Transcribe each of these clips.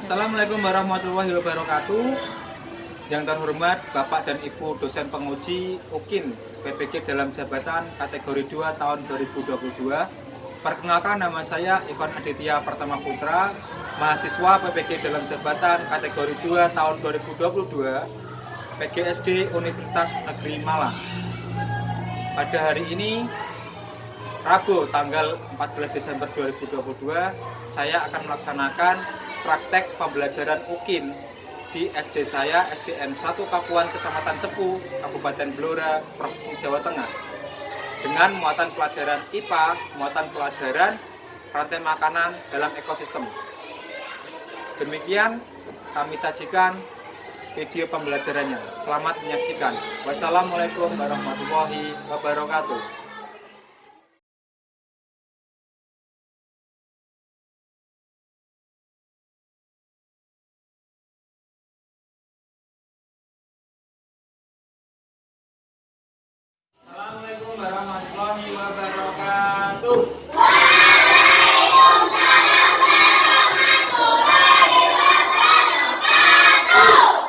Assalamualaikum warahmatullahi wabarakatuh. Yang terhormat Bapak dan Ibu dosen penguji UKIN PPG dalam jabatan kategori 2 tahun 2022. Perkenalkan, nama saya Ivan Aditya Pertama Putra, mahasiswa PPG dalam jabatan kategori 2 tahun 2022 PGSD Universitas Negeri Malang. Pada hari ini Rabu tanggal 14 Desember 2022, saya akan melaksanakan praktek pembelajaran UKIN di SD saya, SDN 1 Kapuan, Kecamatan Cepu, Kabupaten Blora, Provinsi Jawa Tengah, dengan muatan pelajaran IPA, muatan pelajaran rantai makanan dalam ekosistem. Demikian kami sajikan video pembelajarannya. Selamat menyaksikan. Wassalamualaikum warahmatullahi wabarakatuh. Assalamualaikum warahmatullahi wabarakatuh.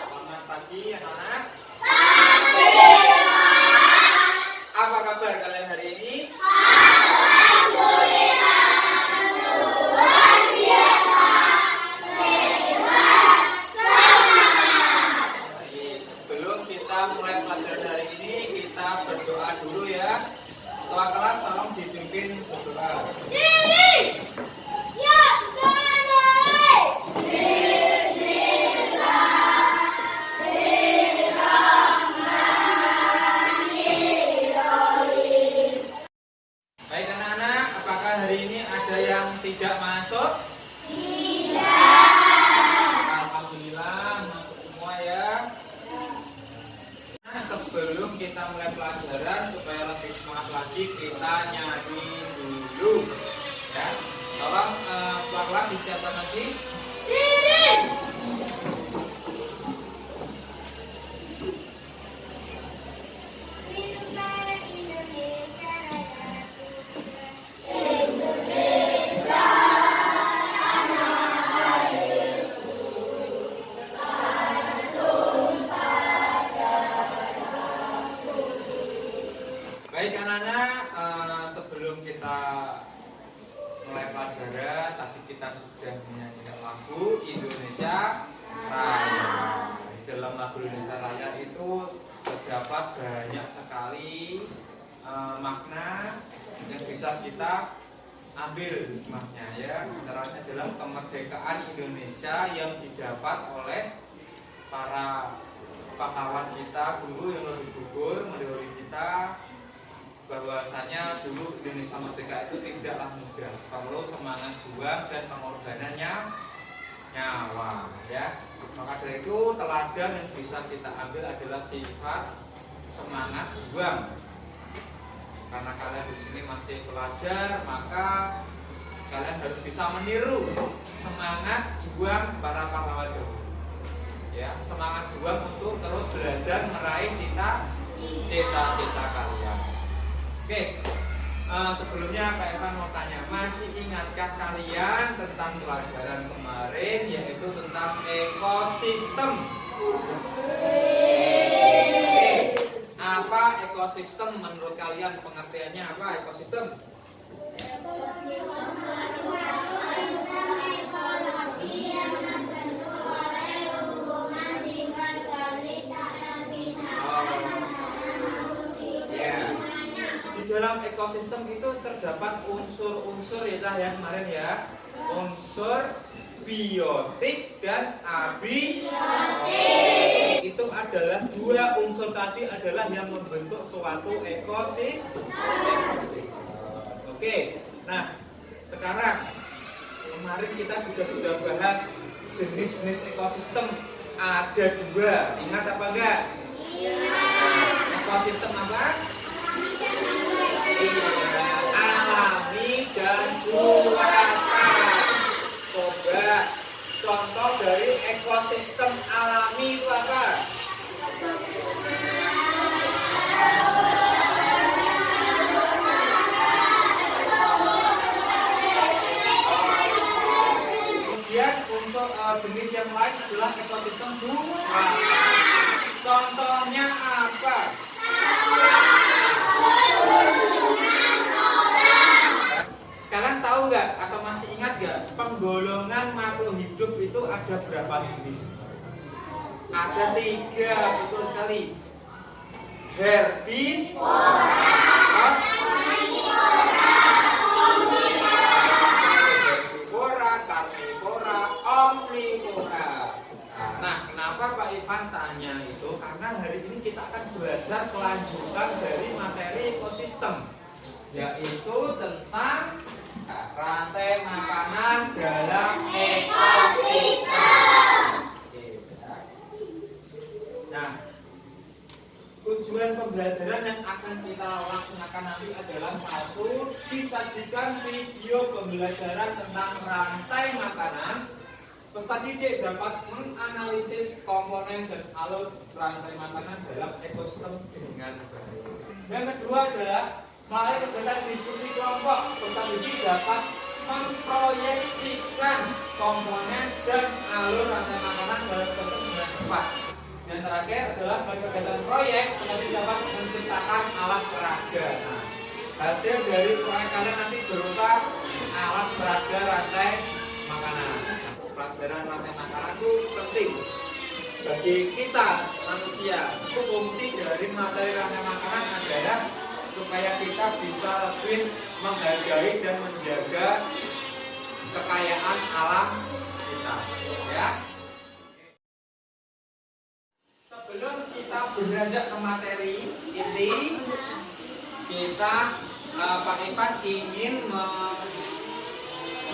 Selamat pagi anak-anak. Apa kabar kalian hari ini? Sebelum kita mulai pelajaran hari ini, kita berdoa dulu ya. Ketua kelas tolong dipimpin berdoa. Baik anak-anak, apakah hari ini ada yang tidak masuk? Alhamdulillah masuk semua ya. Nah, sebelum kita mulai pelajaran, supaya lebih semangat lagi, kita nyanyi dulu ya. Tolong pelan-pelan disiapkan lagi. Baik anak-anak, sebelum kita mulai pelajaran, tadi kita sudah menyanyikan lagu Indonesia Raya. Di dalam lagu Indonesia Raya itu terdapat banyak sekali makna yang bisa kita ambil hikmahnya ya. Antaranya adalah kemerdekaan Indonesia yang didapat oleh para pahlawan kita dulu yang lebih gugur mendahului kita. Bahwasanya dulu Indonesia merdeka itu tidaklah mudah, perlu semangat juang dan pengorbanannya nyawa ya. Maka dari itu teladan yang bisa kita ambil adalah sifat semangat juang. Karena kalian di sini masih pelajar, maka kalian harus bisa meniru semangat juang para pahlawan dahulu ya. Semangat juang untuk terus belajar meraih cita-cita kalian. Oke, sebelumnya Kak Evan mau tanya, masih ingatkah kalian tentang pelajaran kemarin, yaitu tentang ekosistem? Oke, apa ekosistem menurut kalian? Pengertiannya apa ekosistem? Dalam ekosistem itu terdapat unsur-unsur ya Cah ya kemarin ya. Unsur biotik dan abiotik. Itu adalah dua unsur tadi adalah yang membentuk suatu ekosistem. Oke. Nah, sekarang kemarin kita juga sudah bahas jenis-jenis ekosistem. Ada dua. Ingat apa enggak? Iya. Ekosistem apa? Alami dan buatan. Coba contoh dari ekosistem alami itu apa? jenis yang lain adalah ekosistem bunga. Contohnya apa? Kalian tahu nggak atau masih ingat nggak penggolongan makhluk hidup itu ada berapa jenis? Ada 3, betul sekali. Herbivora, karnivora, omnivora. Nah, kenapa Pak Ivan tanya itu? Karena hari ini kita akan belajar kelanjutan dari materi ekosistem, yaitu tentang rantai makanan dalam ekosistem. Nah, tujuan pembelajaran yang akan kita laksanakan nanti adalah satu, disajikan video pembelajaran tentang rantai makanan. Peserta didik dapat menganalisis komponen dan alur rantai makanan dalam ekosistem dengan baik. Yang kedua adalah melalui kegiatan diskusi kelompok, peserta didik dapat memproyeksikan komponen dan alur rantai makanan dalam ekosistem dengan tepat. Yang terakhir adalah melalui kegiatan proyek, peserta dapat menciptakan alat peraga. Nah, hasil dari proyek kalian nanti berupa alat peraga rantai makanan. Pelajaran rantai makanan itu penting bagi kita manusia. Itu fungsi dari materi rantai makanan adalah supaya kita bisa lebih menghargai dan menjaga kekayaan alam kita, ya. Sebelum kita beranjak ke materi inti, kita Pak Ivan ingin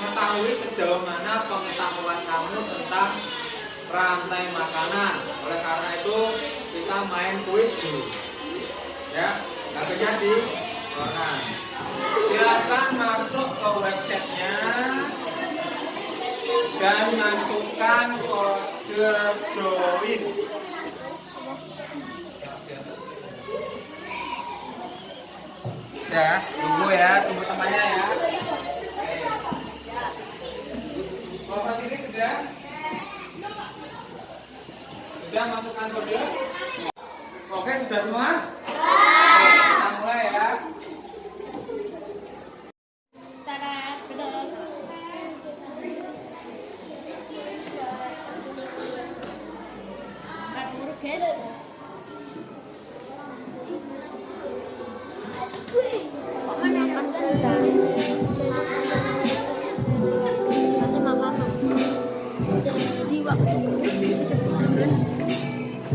mengetahui sejauh mana pengetahuan kamu tentang rantai makanan. Oleh karena itu kita main kuis dulu, ya. Akhirnya di mana? Silakan masuk ke websitenya dan masukkan kode join. Ya, tunggu temannya ya. Kalau pas ini sudah masukkan kode. Oke, sudah semua?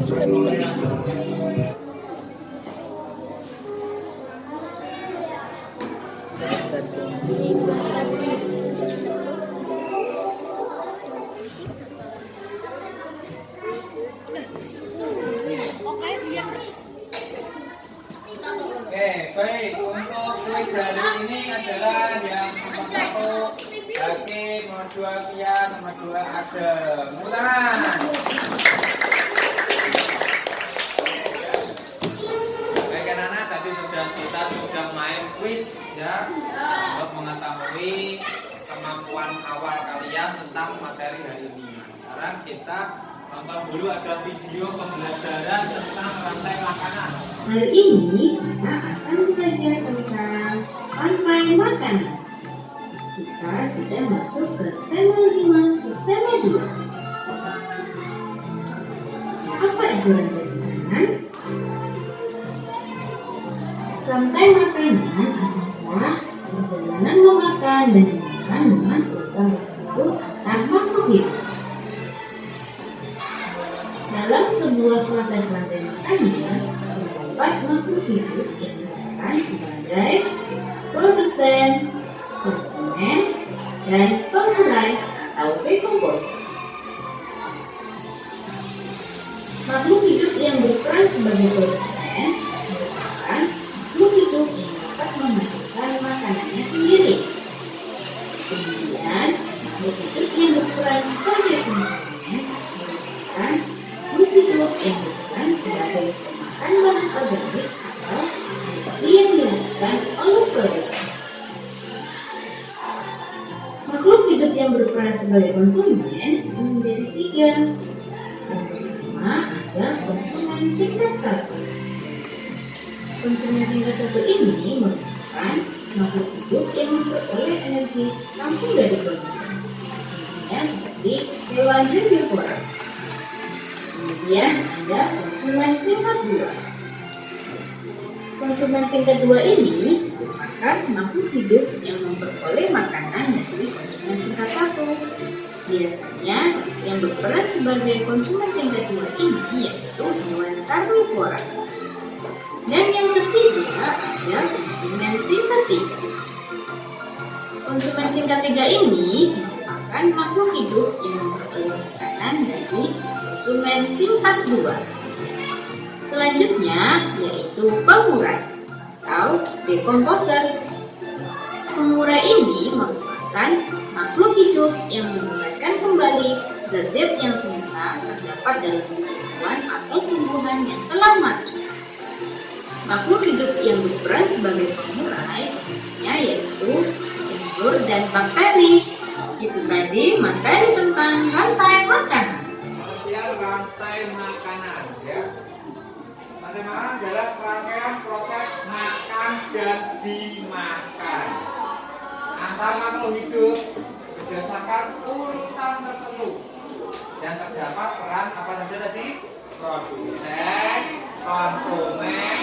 Oke, kita mulai ya. Oke, baik. Untuk kuis hari ini adalah yang nomor 1 Haki, nomor 2 Kia, nomor 2 Ajeng. Tepuk tangan. Baik anak-anak, tadi kita sudah main kuis ya, untuk mengetahui kemampuan awal kalian tentang materi hari ini. Sekarang kita nonton dulu ada video pembelajaran tentang rantai makanan. Hari ini kita akan belajar tentang rantai makanan. Kita sudah masuk ke tema 5 subtema 2. Apa itu rantai makanan? Rantai makanan adalah perjalanan memakan dan dimakan dengan urutan tertentu antar makhluk hidup. Dalam sebuah proses rantai makanan, terdapat makhluk hidup yang berperan sebagai produsen, konsumen, dan pengurai atau dekomposer. Makhluk hidup yang berperan sebagai produsen merupakan makhluk hidup yang dapat menghasilkan makanannya sendiri. Kemudian, makhluk hidup yang berperan sebagai konsumen merupakan makhluk hidup yang berperan sebagai pemakan bahan organik atau energi yang dihasilkan oleh produsen. Makhluk hidup yang berperan sebagai konsumen menjadi tiga. Yang pertama ada konsumen tingkat 1. Konsumen tingkat 1 ini merupakan makhluk hidup yang memperoleh energi langsung dari produsen. Contohnya seperti hewan herbivora. Kemudian ada konsumen tingkat 2. Konsumen tingkat 2 ini merupakan makhluk hidup yang memperoleh makanan dari konsumen tingkat 1. Biasanya yang berperan sebagai konsumen tingkat 2 ini yaitu hewan karnivora. Dan yang ketiga ada konsumen tingkat 3. Konsumen tingkat 3 ini merupakan makhluk hidup yang memperoleh makanan dari konsumen tingkat 2. Selanjutnya yaitu pengurai atau dekomposer. Pengurai ini merupakan makhluk hidup yang menguraikan kembali zat-zat yang semula terdapat dalam tumbuhan atau tumbuhan yang telah mati. Makhluk hidup yang berperan sebagai pengurai contohnya yaitu jamur dan bakteri. Itu tadi materi tentang rantai makanan. Pengertian rantai makanan ya. Rantai makanan adalah serangkaian proses makan dan dimakan antar makhluk hidup berdasarkan urutan tertentu dan terdapat peran apa saja tadi? Produsen, konsumen,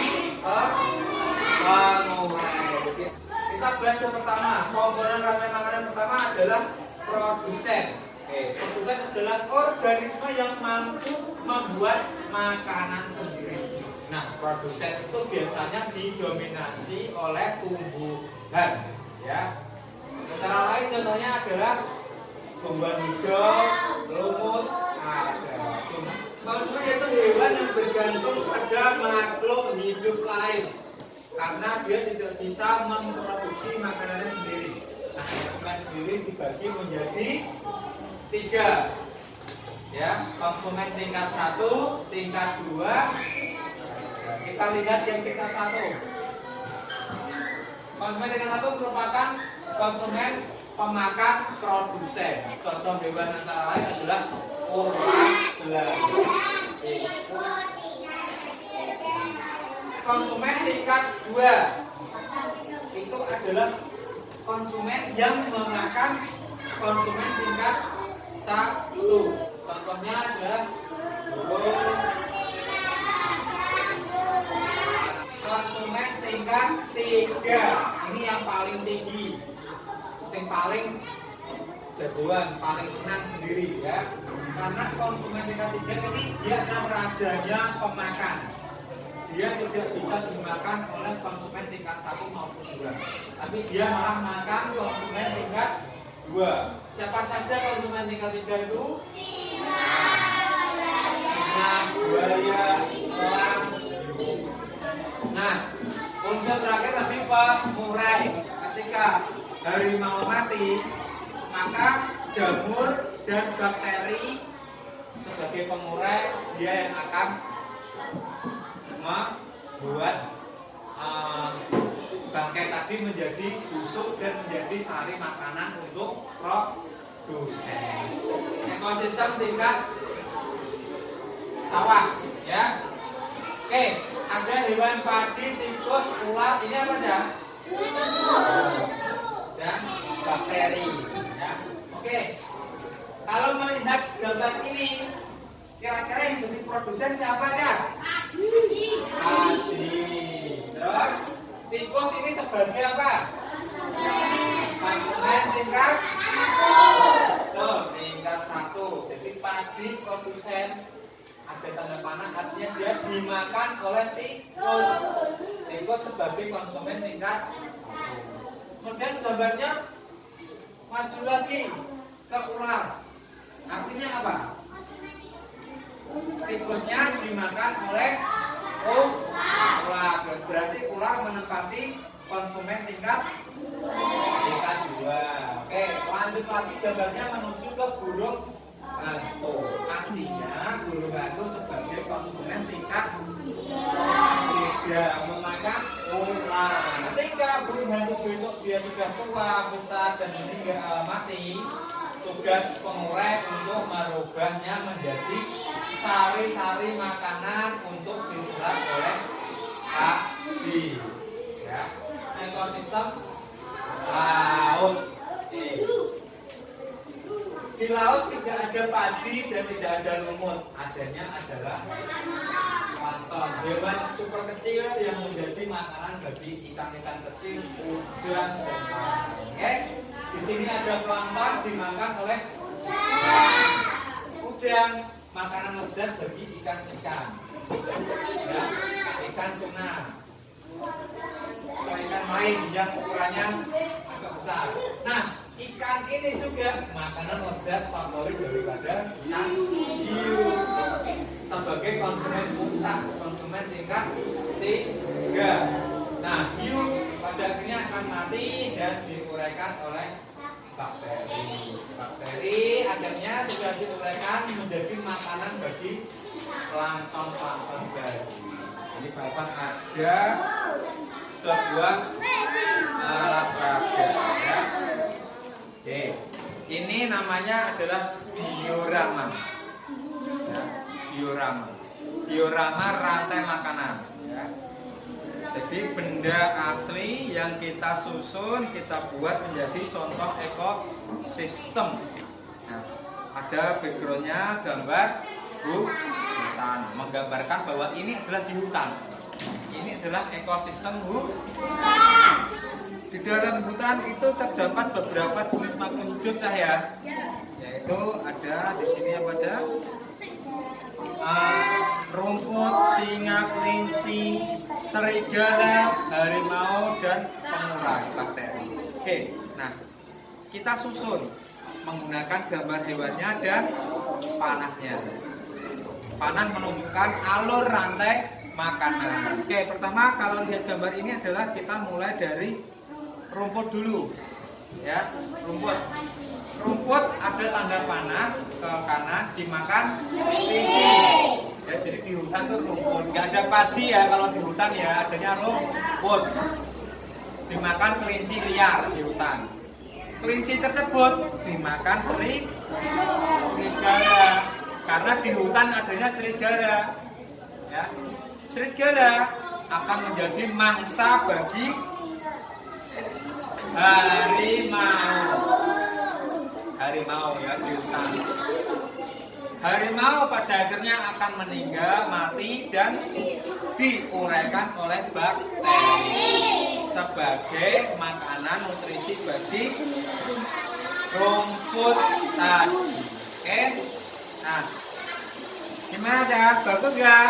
pengurai. Kita bahas yang pertama, komponen rantai makanan pertama adalah produsen. Produsen adalah organisme yang mampu membuat makanan sendiri. Nah, produsen itu biasanya didominasi oleh tumbuhan, ya. Antara lain contohnya adalah tumbuhan hijau, lumut, ada. Konsumen itu hewan yang bergantung pada makhluk hidup lain karena dia tidak bisa memproduksi makanannya sendiri. Nah, konsumen sendiri dibagi menjadi 3. Ya, konsumen tingkat 1, tingkat 2. Kita lihat yang tingkat 1. Konsumen tingkat 1 merupakan konsumen pemakan produsen. Contoh hewan antara lain adalah ular, belanda. Konsumen tingkat 2 itu adalah konsumen yang memakan konsumen tingkat 1. Contohnya adalah burung. Konsumen tingkat 3 ini yang paling tinggi, yang paling jagoan, paling menang sendiri ya. Karena konsumen tingkat 3 ini dia adalah rajanya pemakan. Dia tidak bisa dimakan oleh konsumen tingkat 1 maupun 2. Tapi dia malah makan konsumen tingkat 2. Siapa saja konsumen tingkat 3 itu? Singa, buaya, elang. Nah, unsur terakhir tadi pengurai. Ketika harimau mati, maka jamur dan bakteri sebagai pengurai dia yang akan membuat bangkai tadi menjadi busuk dan menjadi sari makanan untuk produsen. Ekosistem tingkat sawah ya. Oke, ada hewan padi, tikus, ulat, ini apa ya? Dan bakteri ya. Oke. Kalau melihat gambar ini, kira-kira yang jadi produsen siapa ya? Padi. Terus tikus ini sebagai apa? Konsumen tingkat 1. Jadi padi produsen ada tanda panah, artinya dia dimakan oleh tikus. Tikus sebagai konsumen tingkat 1. Kemudian gambarnya maju lagi ke ular. Artinya apa? Tikusnya dimakan oleh ular. Berarti ular menempati konsumen tingkat 2. Oke, lanjut lagi gambarnya menuju ke burung hantu. Artinya burung hantu sebagai konsumen tingkat 3 memakan ular. Ketika burung hantu besok dia sudah tua, besar dan meninggal mati, tugas pengurai untuk merubahnya menjadi sari-sari makanan untuk diserap oleh padi. Ya, ekosistem laut. Di laut tidak ada padi dan tidak ada lumut, adanya adalah plankton, hewan super kecil yang menjadi makanan bagi ikan-ikan kecil, udang dan lain-lain. Oke, di sini ada plankton dimakan oleh udang, makanan lezat bagi ikan-ikan. Ya, ikan tuna atau ikan lain yang ukurannya agak besar. Nah, ikan ini juga makanan lezat favorit daripada ikan hiu sebagai konsumen puncak, konsumen tingkat 3. Nah, hiu pada akhirnya akan mati dan diuraikan oleh bakteri. Bakteri akhirnya sudah diuraikan menjadi makanan bagi plankton tadi. Ini Bapak ada sebuah alat peraga ya. Oke, ini namanya adalah diorama. Ya, diorama. Diorama rantai makanan. Ya. Jadi benda asli yang kita susun, kita buat menjadi contoh ekosistem. Nah, ada backgroundnya gambar hutan, menggambarkan bahwa ini adalah di hutan. Ini adalah ekosistem hutan. Di dalam hutan itu terdapat beberapa jenis makhluk hidup ya. Yaitu ada di sini apa saja? Rumput, singa, kelinci, serigala, harimau dan pengurai bakteri. Oke, nah kita susun menggunakan gambar hewannya dan panahnya. Panah menunjukkan alur rantai makanan. Oke, pertama kalau lihat gambar ini adalah kita mulai dari rumput dulu. Ya, rumput. Rumput ada tanda panah ke kanan dimakan kelinci. Ya, jadi di hutan tuh rumput. Nggak ada padi ya kalau di hutan ya, adanya rumput. Dimakan kelinci liar di hutan. Kelinci tersebut dimakan serigala. Karena di hutan adanya serigala. Ya. Serigala akan menjadi mangsa bagi harimau ya di hutan. Harimau pada akhirnya akan meninggal, mati dan diuraikan oleh bakteri sebagai makanan nutrisi bagi rumput tadi. Oke, nah gimana ya, bagus nggak?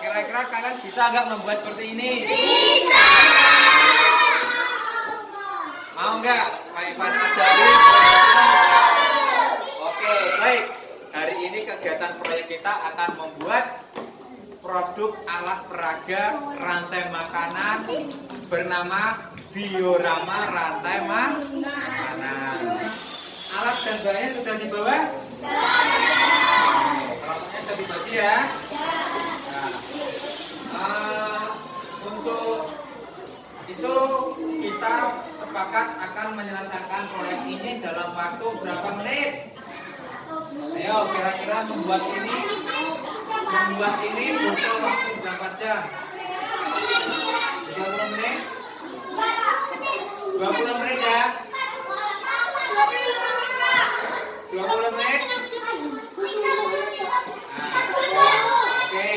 Kira-kira kalian bisa nggak membuat seperti ini? Bisa. Mau nggak Pak Ivan ajarin? Oke, baik. Hari ini kegiatan proyek kita akan membuat produk alat peraga rantai makanan bernama diorama rantai makanan. Alat dan bahannya sudah dibawa? Peralatannya sudah dibagi ya? Nah, untuk itu kita sepakat akan menyelesaikan proyek ini dalam waktu berapa menit? Ayo kira-kira membuat ini butuh waktu berapa jam? 30 menit? 20 menit ya? 20 menit? Nah, oke.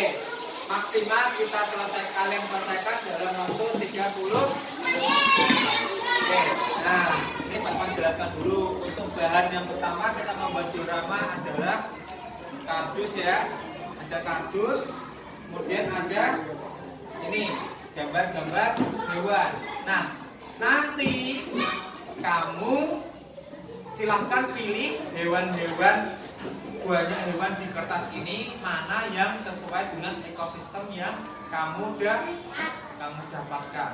Maksimal kita kalian selesaikan dalam waktu 30 menit. Oke, nah ini Bapak jelaskan dulu. Untuk bahan yang pertama kita membuat diorama adalah kardus ya. Ada kardus, kemudian ada ini gambar-gambar hewan. Nah, nanti kamu silahkan pilih hewan-hewan, banyak hewan di kertas ini mana yang sesuai dengan ekosistem yang kamu dapatkan.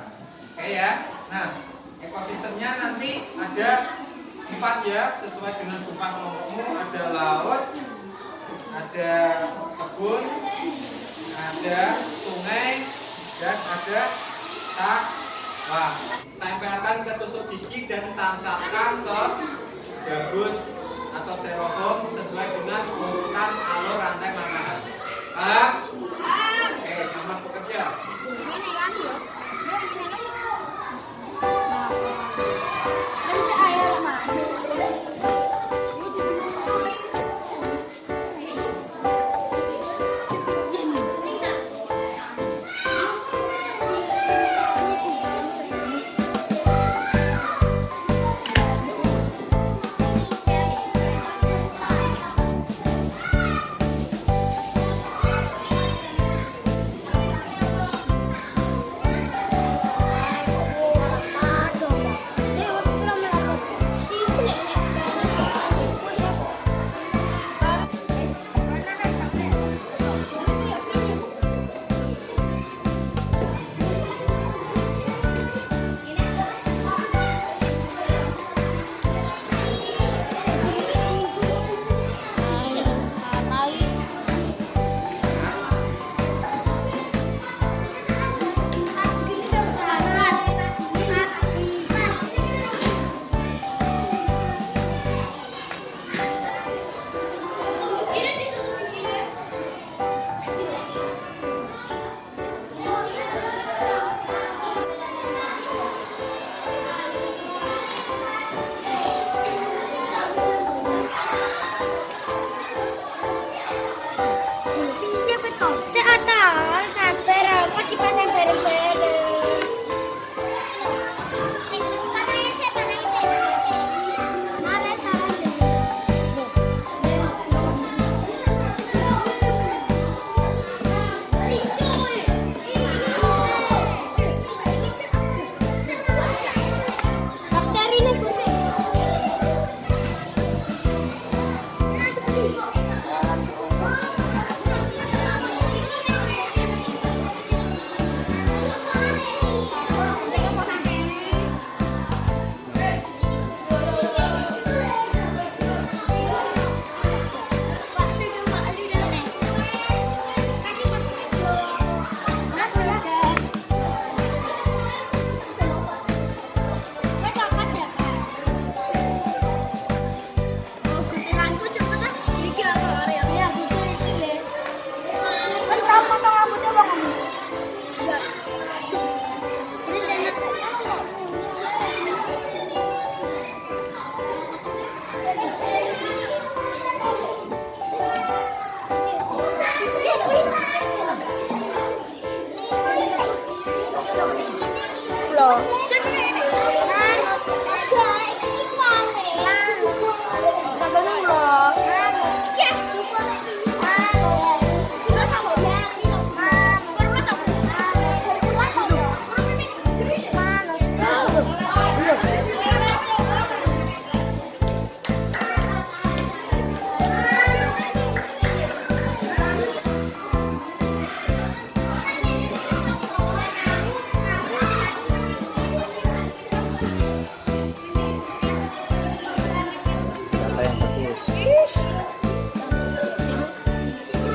Oke ya. Nah, ekosistemnya nanti ada 4 ya, sesuai dengan jumlah kelompokmu. Ada laut, ada kebun, ada sungai, dan ada Wah, tempelkan ke tusuk gigi dan tancapkan ke gabus atau styrofoam sesuai dengan urutan alur rantai makanan. Paham? Oke, selamat bekerja.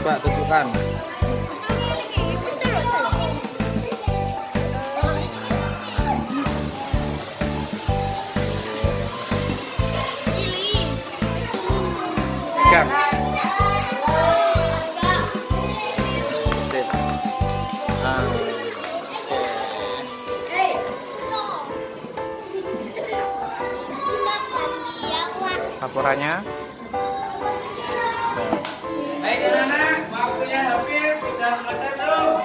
Coba tunjukkan. Siap. Sip. Laporannya. Baik anak-anak, waktunya habis. Sudah selesai belum?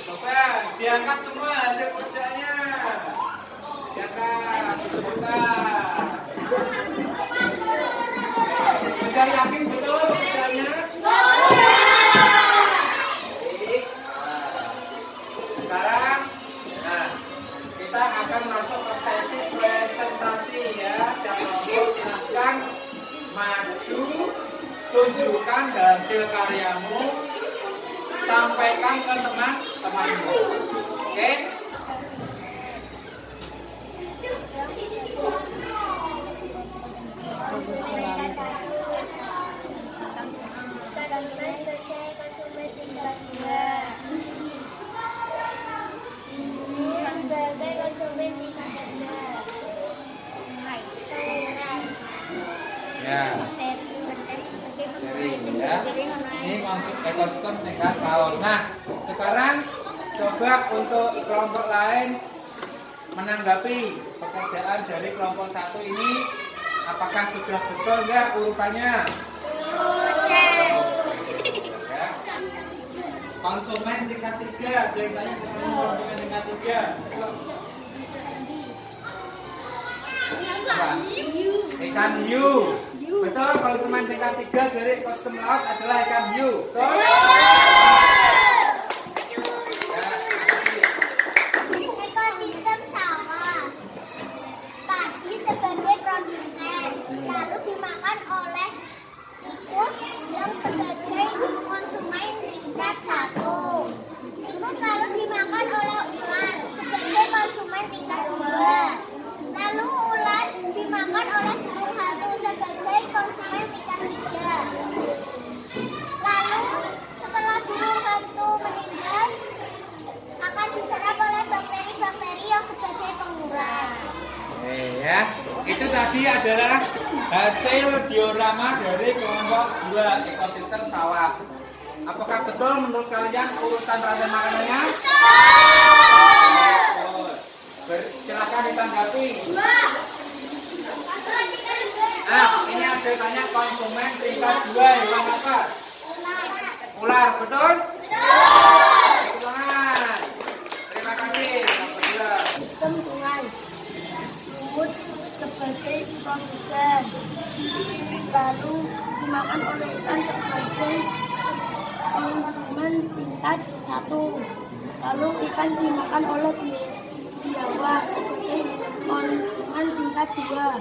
Coba diangkat semua hasil kerjanya. Diangkat, ditunjukkan. Sudah yakin betul kerjanya? Baik. Sekarang, kita akan masuk ke sesi presentasi ya. Jangan silahkan maju, tunjukkan hasil karyamu, sampaikan ke teman-temanmu. Oke? Ya. Ya. Ini konsep ekosistem tingkat laut. Nah, sekarang coba untuk kelompok lain menanggapi pekerjaan dari kelompok satu ini, apakah sudah betul nggak urutannya? Ya. Konsumen tingkat 3, ada yang tanya tentang konsumen tingkat 3. Ikan hiu. Betul, konsumen tingkat 3 dari ekosistem laut adalah ikan hiu. Betul? Ekosistem sawah. Padi sebagai produsen, lalu dimakan oleh tikus yang sebagai konsumen tingkat 1. Tikus lalu dimakan oleh ular sebagai konsumen tingkat 2. Lalu ular dimakan oleh burung hantu sebagai konsumen tingkat 3. Lalu setelah burung hantu meninggal, akan diserap oleh bakteri-bakteri yang sebagai pengurai. Ya, itu tadi adalah hasil diorama dari kelompok 2 ekosistem sawah. Apakah betul menurut kalian urutan rantai makanannya? Betul. Silakan ditanggapi. Ini ada tanya konsumen tingkat 2 hewan apa? Ular, betul? Betul. Terima kasih. Sistem sungai. Lumut sebagai produsen, lalu dimakan oleh ikan sebagai konsumen tingkat 1. Lalu ikan dimakan oleh biawak sebagai konsumen tingkat 2.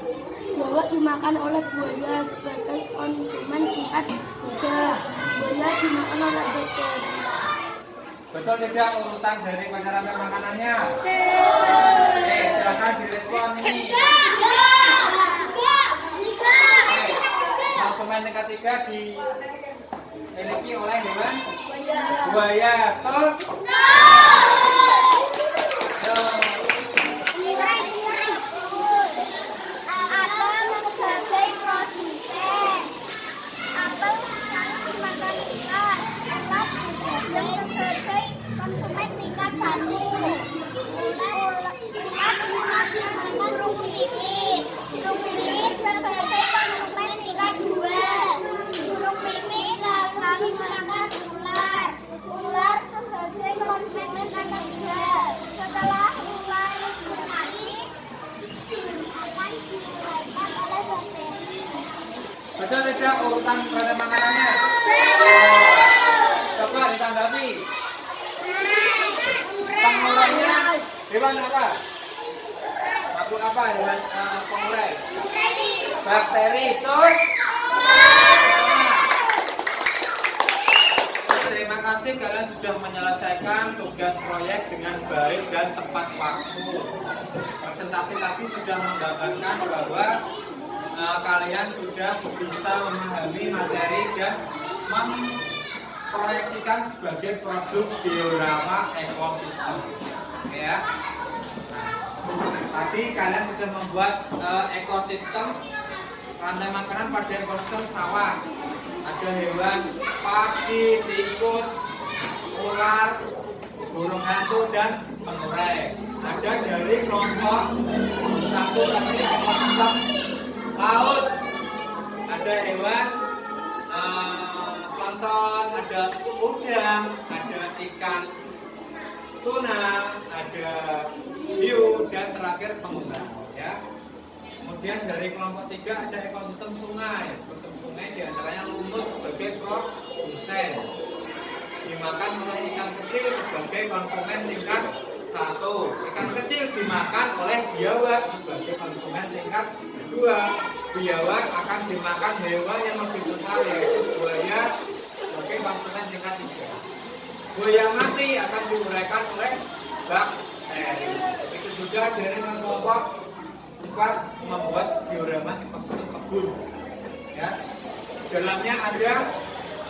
Biawak dimakan oleh buaya sebagai konsumen tingkat 3. Buaya dimakan oleh bebek. Betul tidak urutan dari rantai makanannya? Silakan direspon ini. Konsumen tingkat 3 dimiliki oleh hewan buaya. Betul? Sebagai konsumen tingkat 1. Burung pipit. Burung pipit sebagai konsumen tingkat 2. Burung pipit lalu dimakan ular. Ular sebagai konsumen tingkat 3. Setelah ular mati, akan diuraikan oleh bakteri. Betul tidak urutan rantai makanannya? Coba ditanggapi. Pengurainya hewan apa? Makhluk apa hewan pengurai? Bakteri. Betul? Terima kasih kalian sudah menyelesaikan tugas proyek dengan baik dan tepat waktu. Presentasi tadi sudah menggambarkan bahwa kalian sudah bisa memahami materi dan memproyeksikan sebagai produk diorama ekosistem. Ya. Tadi kalian sudah membuat ekosistem rantai makanan pada ekosistem sawah. Ada hewan padi, tikus, ular, burung hantu dan pengurai. Ada dari kelompok 1 tadi ekosistem laut. Ada hewan plankton, ada udang, ada ikan tuna, ada hiu, dan terakhir pengular. Ya. Kemudian dari kelompok 3 ada ekosistem sungai. Ekosistem sungai diantaranya lumut sebagai produsen, dimakan oleh ikan kecil sebagai konsumen tingkat 1. Ikan kecil dimakan oleh biawak sebagai konsumen tingkat 2. Biawak akan dimakan hewan yang lebih besar yaitu buaya sebagai konsumen tingkat 3. Buaya mati akan diuraikan oleh bakteri. Itu juga dari kelompok 4 membuat diorama ekosistem kebun. Ya. Dalamnya ada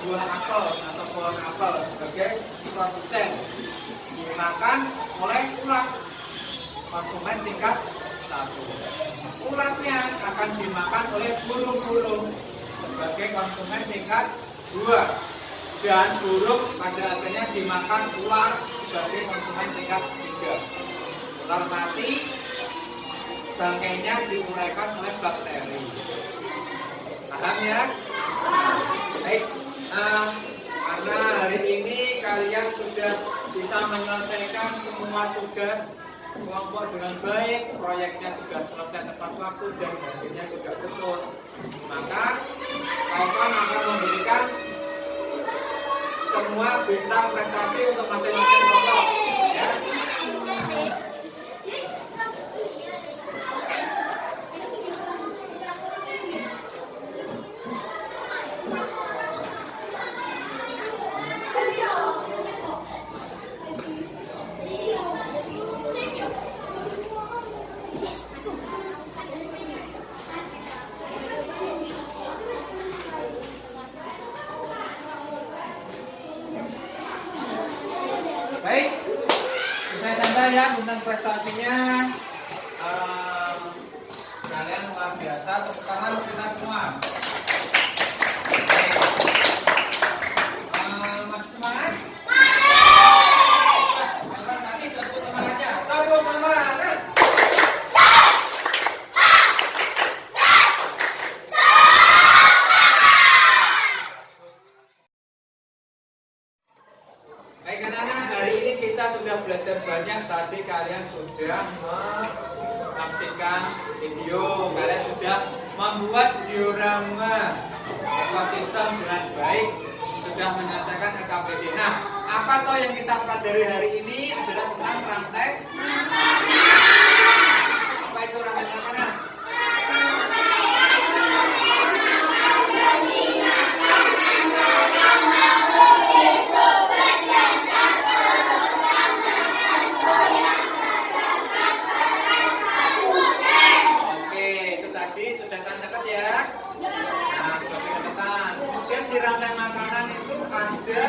buah apel atau pohon apel sebagai produsen, dimakan oleh ulat konsumen tingkat satu. Ularnya akan dimakan oleh burung-burung sebagai konsumen tingkat 2. Dan burung pada akhirnya dimakan ular sebagai konsumen tingkat 3. Ular mati, bangkainya diuraikan oleh bakteri. Paham ya? Baik, karena hari ini kalian sudah bisa menyelesaikan semua tugas kelompok dengan baik, proyeknya sudah selesai tepat waktu dan hasilnya juga betul. Maka Kaufan akan memberikan semua bintang prestasi untuk masing-masing kelompok. Ya. Baik, sudah sampai ya tentang prestasinya. Kalian luar biasa, tepuk tangan untuk kita semua. Baik. Masih semangat? Terima kasih, tepuk semangatnya. Tepuk semangat. Baik anak-anak, hari ini kita sudah belajar banyak. Tadi kalian sudah menyaksikan video, kalian sudah membuat diorama ekosistem dengan baik, sudah menyelesaikan LKPD. Nah, apa toh yang kita pelajari hari ini adalah tentang rantai. Apa itu rantai makanan? Di rantai makanan itu ada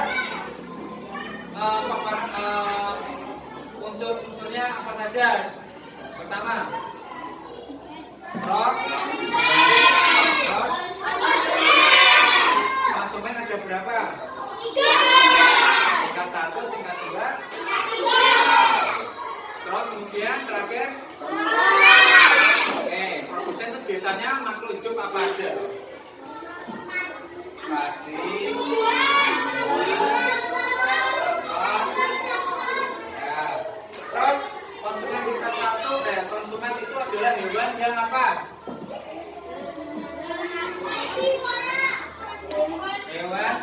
unsur-unsurnya apa saja? Pertama, rock, konsumen ada berapa? Tingkat 1, tingkat 2. Terus kemudian terakhir, produsen itu biasanya makhluk hidup apa aja? Padi, ya. Terus konsumen tingkat 1, konsumen itu adalah hewan yang apa? Hewan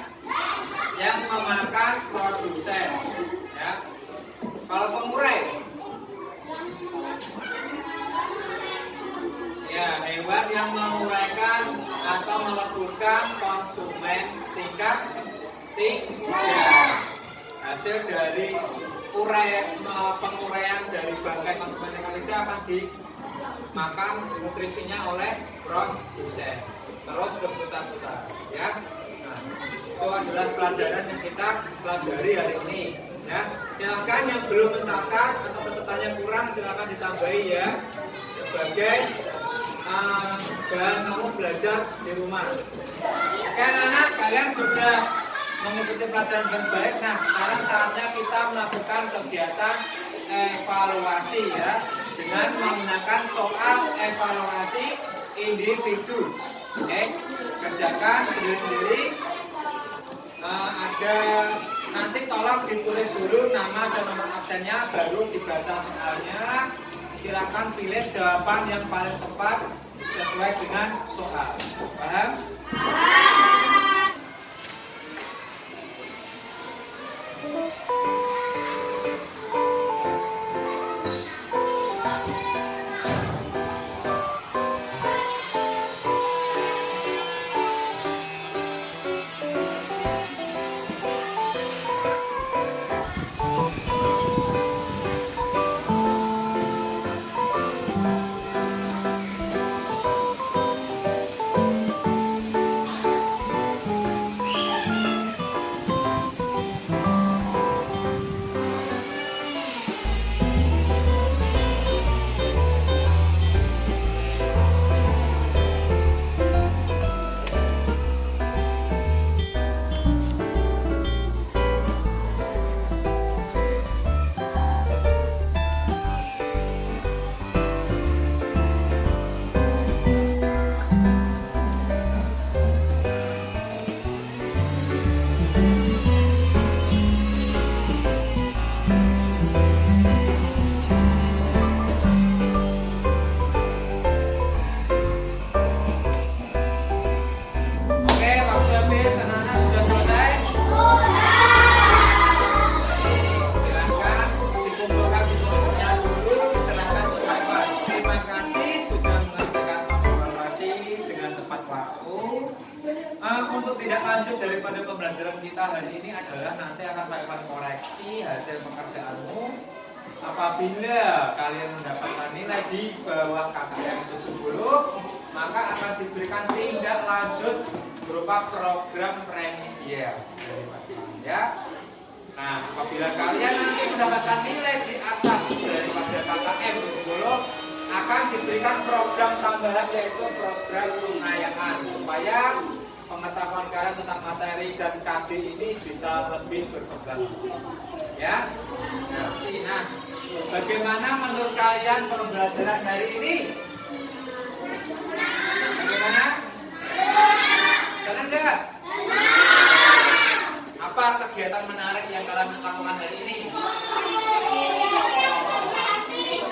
yang memakan produsen. Ya. Kalau pengurai, ya hewan yang menguraikan atau meleburkan konsumen tingkat 3. Hasil dari penguraian dari bangkai konsumen tingkat 3 akan dimakan nutrisinya oleh produsen. Terus berputar-putar, ya. Nah, itu adalah pelajaran yang kita pelajari hari ini, ya. Silakan yang belum mencatat atau catatannya kurang silakan ditambahi ya, sebagai bahan kamu belajar di rumah. Oke anak-anak, kalian sudah mengikuti pelajaran dengan baik. Nah, sekarang saatnya kita melakukan kegiatan evaluasi ya, dengan menggunakan soal evaluasi individu. Oke, kerjakan sendiri-sendiri. Ada nanti tolong ditulis dulu nama dan nomor absennya, baru dibaca soalnya. Silakan pilih jawaban yang paling tepat sesuai dengan soal. Paham? lanjut daripada pembelajaran kita hari ini adalah nanti akan Pak Iwan koreksi hasil pekerjaanmu. Apabila kalian mendapatkan nilai di bawah KKM 70, maka akan diberikan tindak lanjut berupa program remedial dari Pak Iwan ya. Nah, apabila kalian nanti mendapatkan nilai di atas daripada KKM 70, akan diberikan program tambahan yaitu program pengayaan supaya pengetahuan kalian tentang materi dan KB ini bisa lebih berkembang. Ya. Nah, bagaimana menurut kalian pembelajaran hari ini? Bagaimana? Senang enggak? Apa kegiatan menarik yang kalian lakukan hari ini?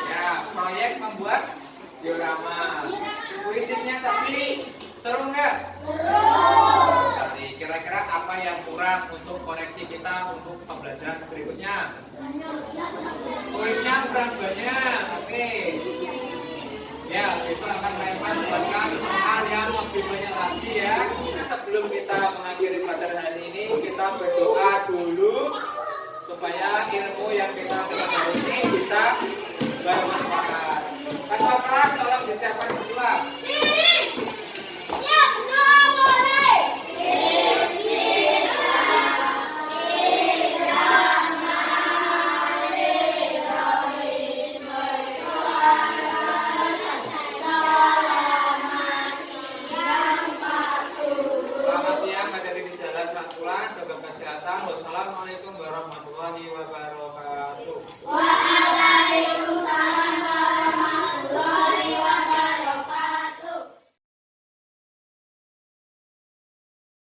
Ya, proyek membuat diorama. Puisinya tadi seru enggak? Jadi kira-kira apa yang kurang untuk koreksi kita untuk pembelajaran berikutnya? Kuisnya kurang banyak, oke. Ya, besok akan saya buatkan hal yang lebih banyak lagi ya. Sebelum kita mengakhiri pelajaran hari ini, kita berdoa dulu supaya ilmu yang kita dapat hari ini bisa bermanfaat. Ketua kelas tolong disiapkan berdoa. Selamat siang, hadirin di jalan Pak Pulang, jaga kesehatan. Wassalamualaikum warahmatullahi wabarakatuh.